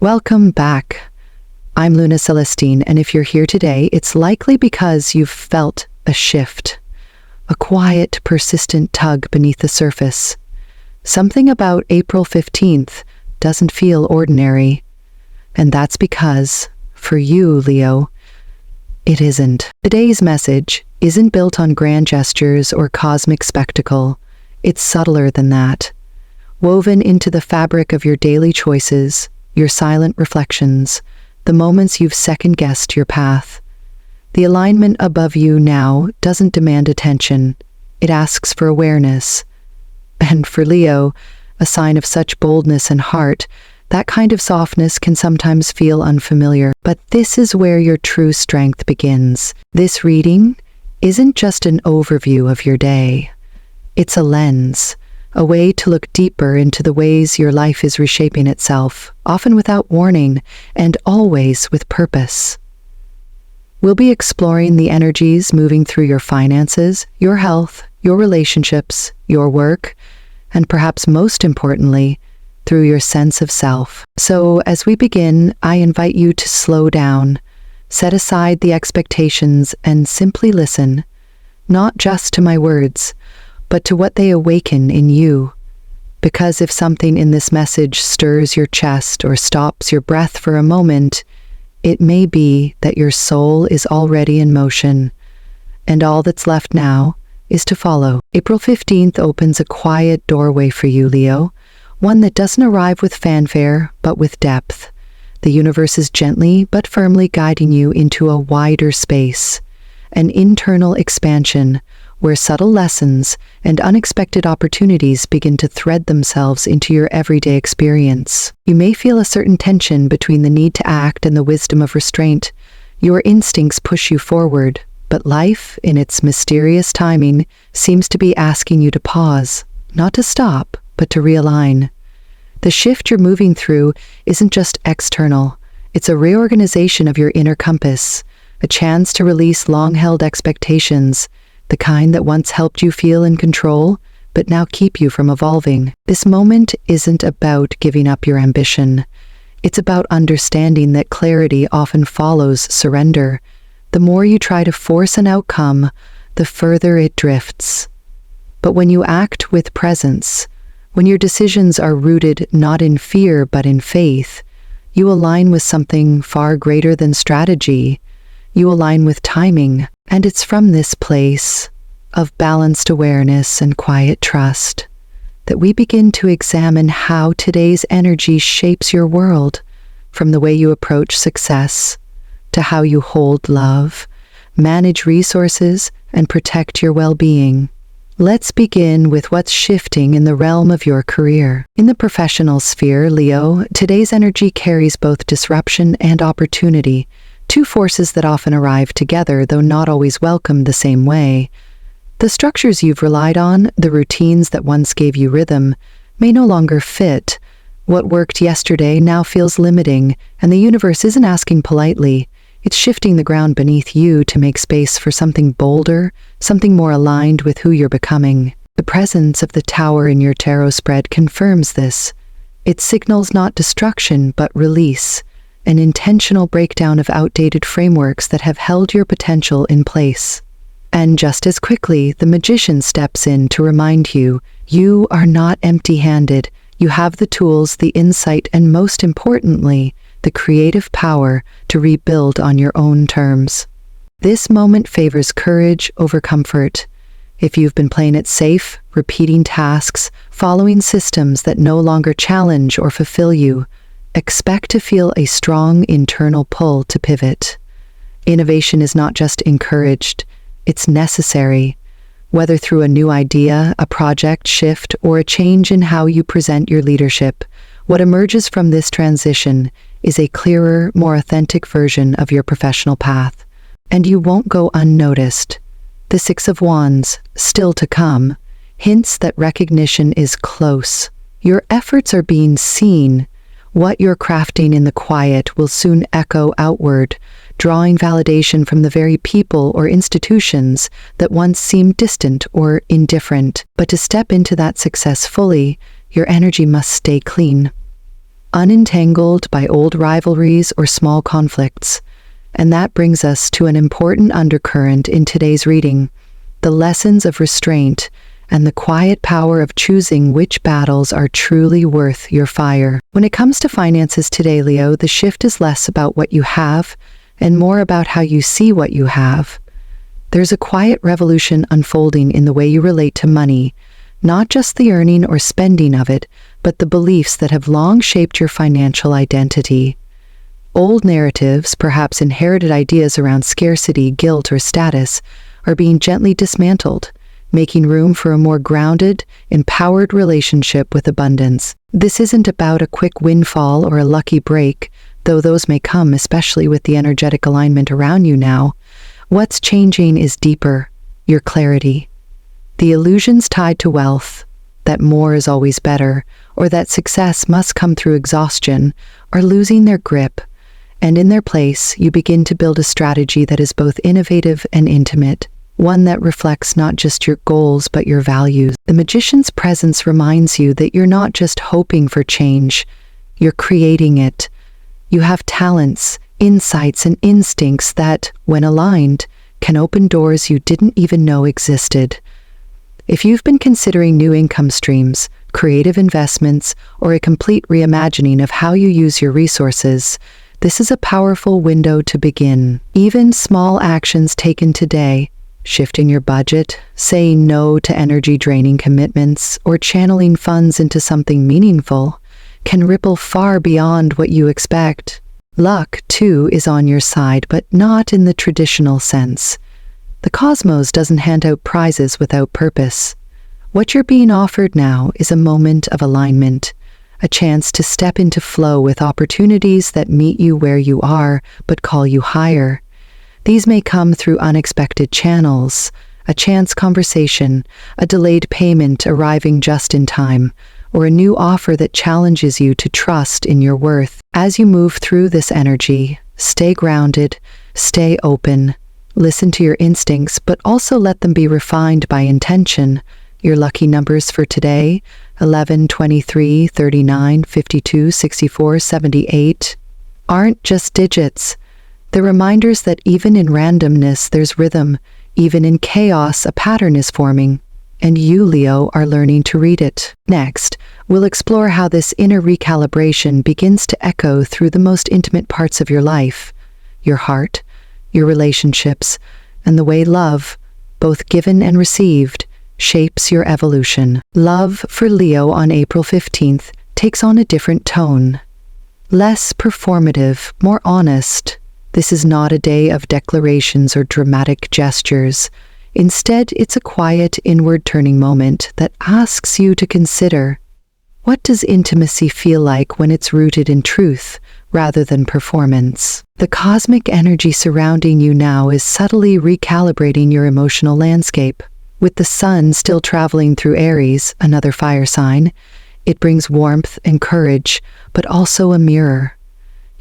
Welcome back. I'm Luna Celestine, and if you're here today, it's likely because you've felt a shift, a quiet, persistent tug beneath the surface. Something about April 15th doesn't feel ordinary, and that's because, for you, Leo, it isn't. Today's message isn't built on grand gestures or cosmic spectacle. It's subtler than that, woven into the fabric of your daily choices, your silent reflections, the moments you've second-guessed your path. The alignment above you now doesn't demand attention. It asks for awareness. And for Leo, a sign of such boldness and heart, that kind of softness can sometimes feel unfamiliar. But this is where your true strength begins. This reading isn't just an overview of your day. It's a lens, a way to look deeper into the ways your life is reshaping itself, often without warning, and always with purpose. We'll be exploring the energies moving through your finances, your health, your relationships, your work, and perhaps most importantly, through your sense of self. So as we begin, I invite you to slow down, set aside the expectations, and simply listen, not just to my words, but to what they awaken in you. Because if something in this message stirs your chest or stops your breath for a moment, it may be that your soul is already in motion, and all that's left now is to follow. April 15th opens a quiet doorway for you, Leo, one that doesn't arrive with fanfare, but with depth. The universe is gently but firmly guiding you into a wider space, an internal expansion where subtle lessons and unexpected opportunities begin to thread themselves into your everyday experience. You may feel a certain tension between the need to act and the wisdom of restraint. Your instincts push you forward, but life, in its mysterious timing, seems to be asking you to pause, not to stop, but to realign. The shift you're moving through isn't just external. It's a reorganization of your inner compass, a chance to release long-held expectations, the kind that once helped you feel in control, but now keep you from evolving. This moment isn't about giving up your ambition. It's about understanding that clarity often follows surrender. The more you try to force an outcome, the further it drifts. But when you act with presence, when your decisions are rooted not in fear but in faith, you align with something far greater than strategy. You align with timing, and it's from this place of balanced awareness and quiet trust that we begin to examine how today's energy shapes your world, from the way you approach success to how you hold love, manage resources, and protect your well-being. Let's begin with what's shifting in the realm of your career. In the professional sphere, Leo, today's energy carries both disruption and opportunity, two forces that often arrive together, though not always welcomed the same way. The structures you've relied on, the routines that once gave you rhythm, may no longer fit. What worked yesterday now feels limiting, and the universe isn't asking politely. It's shifting the ground beneath you to make space for something bolder, something more aligned with who you're becoming. The presence of the tower in your tarot spread confirms this. It signals not destruction, but release, an intentional breakdown of outdated frameworks that have held your potential in place. And just as quickly, the magician steps in to remind you, you are not empty-handed. You have the tools, the insight, and most importantly, the creative power to rebuild on your own terms. This moment favors courage over comfort. If you've been playing it safe, repeating tasks, following systems that no longer challenge or fulfill you, expect to feel a strong internal pull to pivot. Innovation is not just encouraged, it's necessary. Whether through a new idea, a project shift, or a change in how you present your leadership, what emerges from this transition is a clearer, more authentic version of your professional path. And you won't go unnoticed. The Six of Wands, still to come, hints that recognition is close. Your efforts are being seen. What you're crafting in the quiet will soon echo outward, drawing validation from the very people or institutions that once seemed distant or indifferent. But to step into that success fully, your energy must stay clean. unentangled by old rivalries or small conflicts. And that brings us to an important undercurrent in today's reading: the lessons of restraint and the quiet power of choosing which battles are truly worth your fire. When it comes to finances today, Leo, the shift is less about what you have and more about how you see what you have. There's a quiet revolution unfolding in the way you relate to money, not just the earning or spending of it, but the beliefs that have long shaped your financial identity. Old narratives, perhaps inherited ideas around scarcity, guilt, or status, are being gently dismantled, making room for a more grounded, empowered relationship with abundance. This isn't about a quick windfall or a lucky break, though those may come, especially with the energetic alignment around you now. What's changing is deeper: your clarity. The illusions tied to wealth, that more is always better, or that success must come through exhaustion, are losing their grip, and in their place, you begin to build a strategy that is both innovative and intimate. One that reflects not just your goals but your values. The magician's presence reminds you that you're not just hoping for change, you're creating it. You have talents, insights, and instincts that, when aligned, can open doors you didn't even know existed. If you've been considering new income streams, creative investments, or a complete reimagining of how you use your resources, this is a powerful window to begin. Even small actions taken today, shifting your budget, saying no to energy-draining commitments, or channeling funds into something meaningful, can ripple far beyond what you expect. Luck, too, is on your side, but not in the traditional sense. The cosmos doesn't hand out prizes without purpose. What you're being offered now is a moment of alignment, a chance to step into flow with opportunities that meet you where you are, but call you higher. These may come through unexpected channels: a chance conversation, a delayed payment arriving just in time, or a new offer that challenges you to trust in your worth. As you move through this energy, stay grounded, stay open, listen to your instincts, but also let them be refined by intention. Your lucky numbers for today: 11, 23, 39, 52, 64, 78. Aren't just digits. They're reminders that even in randomness there's rhythm, even in chaos a pattern is forming, and you, Leo, are learning to read it. Next, we'll explore how this inner recalibration begins to echo through the most intimate parts of your life: your heart, your relationships, and the way love, both given and received, shapes your evolution. Love for Leo on April 15th takes on a different tone. Less performative, more honest. This is not a day of declarations or dramatic gestures. Instead, it's a quiet, inward-turning moment that asks you to consider: what does intimacy feel like when it's rooted in truth rather than performance? The cosmic energy surrounding you now is subtly recalibrating your emotional landscape. With the sun still traveling through Aries, another fire sign, it brings warmth and courage, but also a mirror.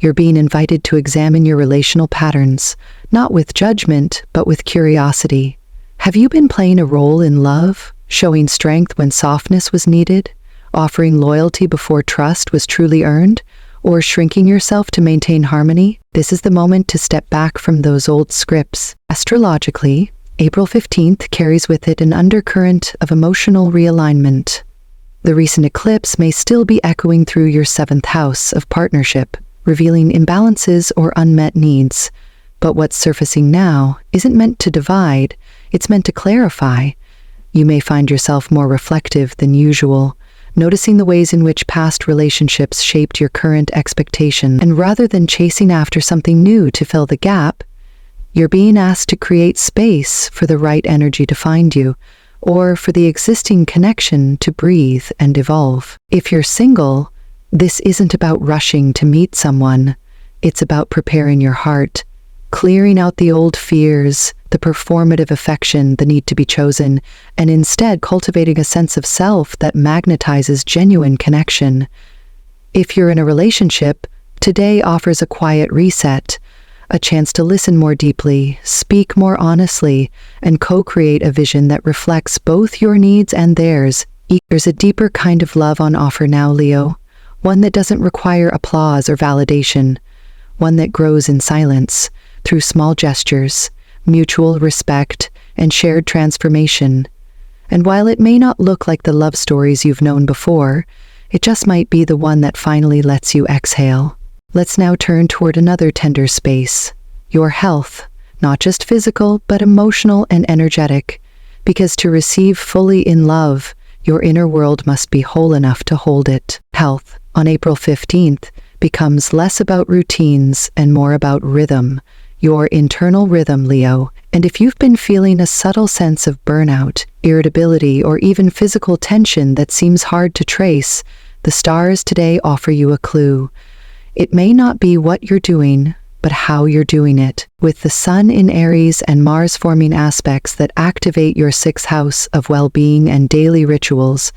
You're being invited to examine your relational patterns, not with judgment, but with curiosity. Have you been playing a role in love, showing strength when softness was needed, offering loyalty before trust was truly earned, or shrinking yourself to maintain harmony? This is the moment to step back from those old scripts. Astrologically, April 15th carries with it an undercurrent of emotional realignment. The recent eclipse may still be echoing through your 7th house of partnership, revealing imbalances or unmet needs. But what's surfacing now isn't meant to divide, it's meant to clarify. You may find yourself more reflective than usual, noticing the ways in which past relationships shaped your current expectation, and rather than chasing after something new to fill the gap, you're being asked to create space for the right energy to find you, or for the existing connection to breathe and evolve. If you're single, this isn't about rushing to meet someone. It's about preparing your heart, clearing out the old fears, the performative affection, the need to be chosen, and instead cultivating a sense of self that magnetizes genuine connection. If you're in a relationship, today offers a quiet reset, a chance to listen more deeply, speak more honestly, and co-create a vision that reflects both your needs and theirs. There's a deeper kind of love on offer now, Leo. one that doesn't require applause or validation, one that grows in silence, through small gestures, mutual respect, and shared transformation. And while it may not look like the love stories you've known before, it just might be the one that finally lets you exhale. Let's now turn toward another tender space, your health, not just physical, but emotional and energetic, because to receive fully in love, your inner world must be whole enough to hold it. Health, on April 15th, becomes less about routines and more about rhythm, your internal rhythm, Leo. And if you've been feeling a subtle sense of burnout, irritability, or even physical tension that seems hard to trace, the stars today offer you a clue. It may not be what you're doing, but how you're doing it. With the Sun in Aries and Mars forming aspects that activate your sixth house of well-being and daily rituals,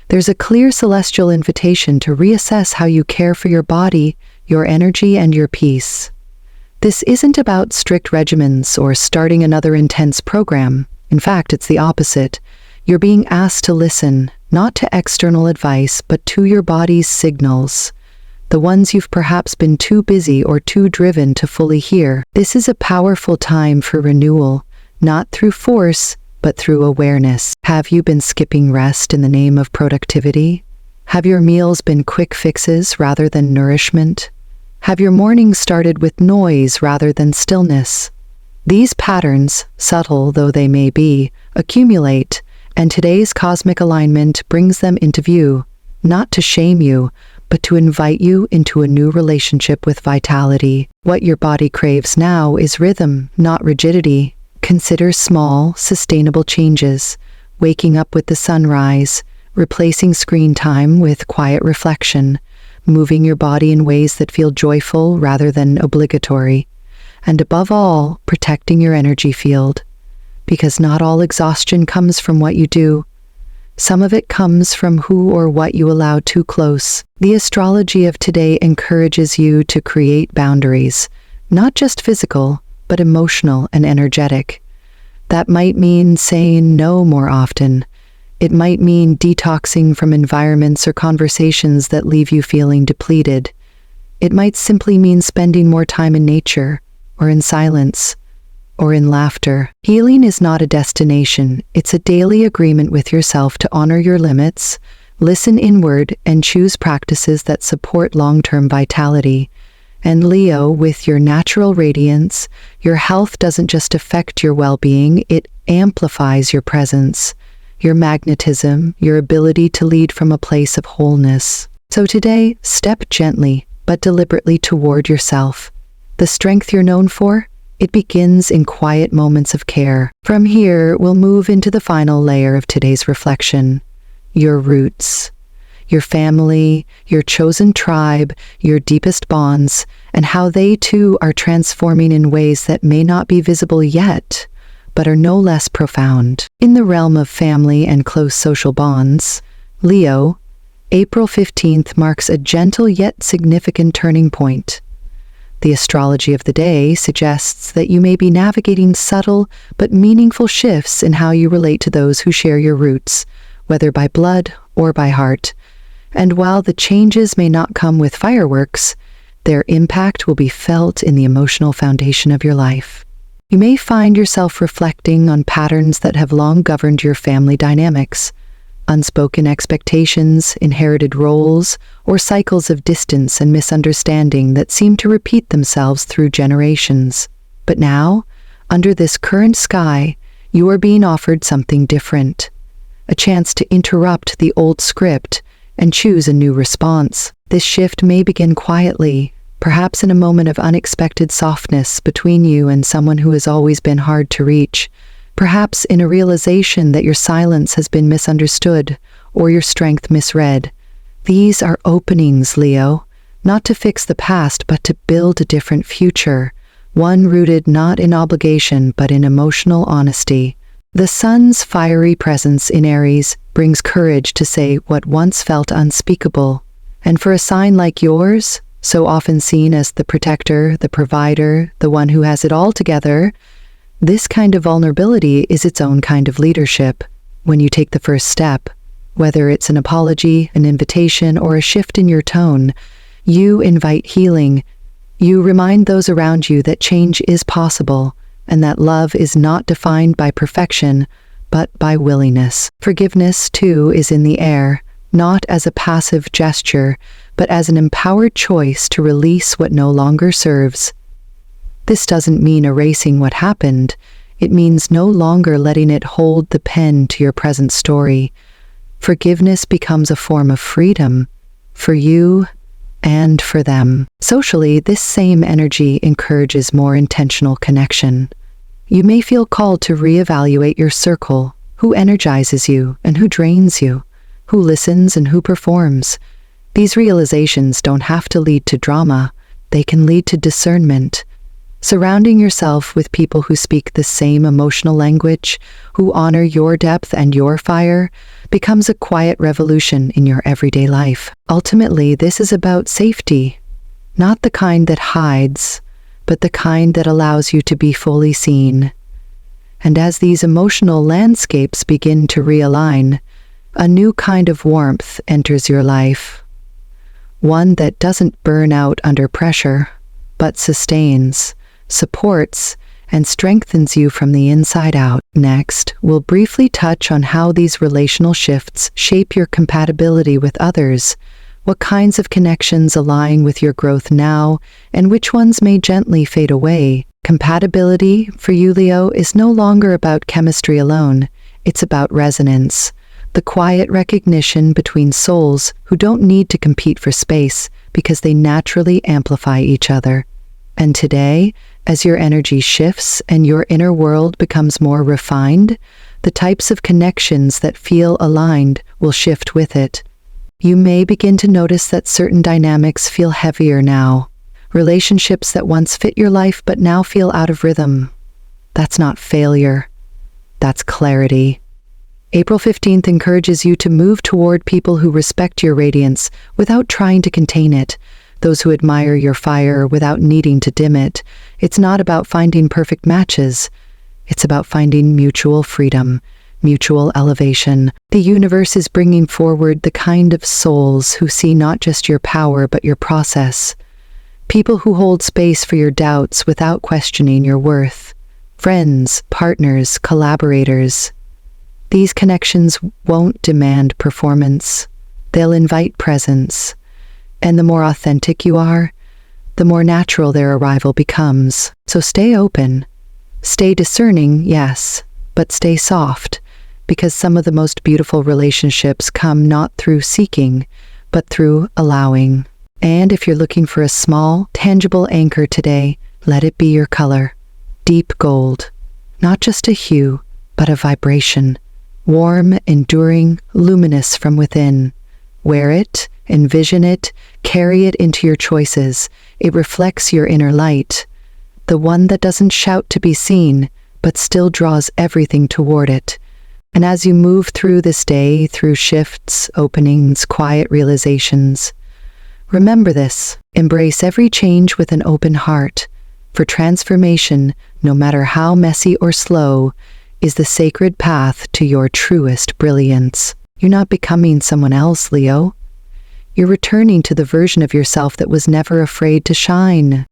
there's a clear celestial invitation to reassess how you care for your body, your energy, and your peace. This isn't about strict regimens or starting another intense program. In fact, it's the opposite. You're being asked to listen, not to external advice, but to your body's signals, the ones you've perhaps been too busy or too driven to fully hear. This is a powerful time for renewal, not through force, but through awareness. Have you been skipping rest in the name of productivity? Have your meals been quick fixes rather than nourishment? Have your mornings started with noise rather than stillness? These patterns, subtle though they may be, accumulate, and today's cosmic alignment brings them into view, not to shame you, but to invite you into a new relationship with vitality. What your body craves now is rhythm, not rigidity. Consider small, sustainable changes, waking up with the sunrise, replacing screen time with quiet reflection, moving your body in ways that feel joyful rather than obligatory, and above all, protecting your energy field. Because not all exhaustion comes from what you do. Some of it comes from who or what you allow too close. The astrology of today encourages you to create boundaries, not just physical, but emotional and energetic. That might mean saying no more often. It might mean detoxing from environments or conversations that leave you feeling depleted. It might simply mean spending more time in nature, or in silence, or in laughter. Healing is not a destination, it's a daily agreement with yourself to honor your limits, listen inward, and choose practices that support long-term vitality. And Leo, with your natural radiance, your health doesn't just affect your well-being, it amplifies your presence, your magnetism, your ability to lead from a place of wholeness. So today, step gently but deliberately toward yourself. The strength you're known for? It begins in quiet moments of care. From here, we'll move into the final layer of today's reflection. Your roots. Your family, your chosen tribe, your deepest bonds, and how they too are transforming in ways that may not be visible yet, but are no less profound. In the realm of family and close social bonds, Leo, April 15th marks a gentle yet significant turning point. The astrology of the day suggests that you may be navigating subtle but meaningful shifts in how you relate to those who share your roots, whether by blood or by heart. And while the changes may not come with fireworks, their impact will be felt in the emotional foundation of your life. You may find yourself reflecting on patterns that have long governed your family dynamics, unspoken expectations, inherited roles, or cycles of distance and misunderstanding that seem to repeat themselves through generations. But now, under this current sky, you are being offered something different, a chance to interrupt the old script and choose a new response. This shift may begin quietly, perhaps in a moment of unexpected softness between you and someone who has always been hard to reach, perhaps in a realization that your silence has been misunderstood or your strength misread. These are openings, Leo, not to fix the past but to build a different future, one rooted not in obligation but in emotional honesty. The sun's fiery presence in Aries brings courage to say what once felt unspeakable. And for a sign like yours, so often seen as the protector, the provider, the one who has it all together, this kind of vulnerability is its own kind of leadership. When you take the first step, Whether it's an apology, an invitation, or a shift in your tone, you invite healing. You remind those around you that change is possible and that love is not defined by perfection, but by willingness. Forgiveness, too, is in the air, not as a passive gesture, but as an empowered choice to release what no longer serves. This doesn't mean erasing what happened. It means no longer letting it hold the pen to your present story. Forgiveness becomes a form of freedom for you and for them. Socially, this same energy encourages more intentional connection. You may feel called to reevaluate your circle, who energizes you and who drains you, who listens and who performs. These realizations don't have to lead to drama. They can lead to discernment. Surrounding yourself with people who speak the same emotional language, who honor your depth and your fire, becomes a quiet revolution in your everyday life. Ultimately, this is about safety, not the kind that hides, but the kind that allows you to be fully seen. And as these emotional landscapes begin to realign, a new kind of warmth enters your life. One that doesn't burn out under pressure, but sustains, supports, and strengthens you from the inside out. Next, we'll briefly touch on how these relational shifts shape your compatibility with others, what kinds of connections align with your growth now, and which ones may gently fade away. Compatibility, for you, Leo, is no longer about chemistry alone. It's about resonance, the quiet recognition between souls who don't need to compete for space because they naturally amplify each other. And today, as your energy shifts and your inner world becomes more refined, the types of connections that feel aligned will shift with it. You may begin to notice that certain dynamics feel heavier now. Relationships that once fit your life but now feel out of rhythm. That's not failure. That's clarity. April 15th encourages you to move toward people who respect your radiance without trying to contain it. Those who admire your fire without needing to dim it. It's not about finding perfect matches. It's about finding mutual freedom, mutual elevation. The universe is bringing forward the kind of souls who see not just your power but your process. People who hold space for your doubts without questioning your worth. Friends, partners, collaborators. These connections won't demand performance. They'll invite presence. And the more authentic you are, the more natural their arrival becomes. So stay open. Stay discerning, yes, but stay soft, because some of the most beautiful relationships come not through seeking, but through allowing. And if you're looking for a small, tangible anchor today, let it be your color. Deep gold. Not just a hue, but a vibration. Warm, enduring, luminous from within. Wear it, envision it, carry it into your choices. It reflects your inner light. The one that doesn't shout to be seen, but still draws everything toward it. And as you move through this day, through shifts, openings, quiet realizations, remember this. Embrace every change with an open heart. For transformation, no matter how messy or slow, is the sacred path to your truest brilliance. You're not becoming someone else, Leo. You're returning to the version of yourself that was never afraid to shine.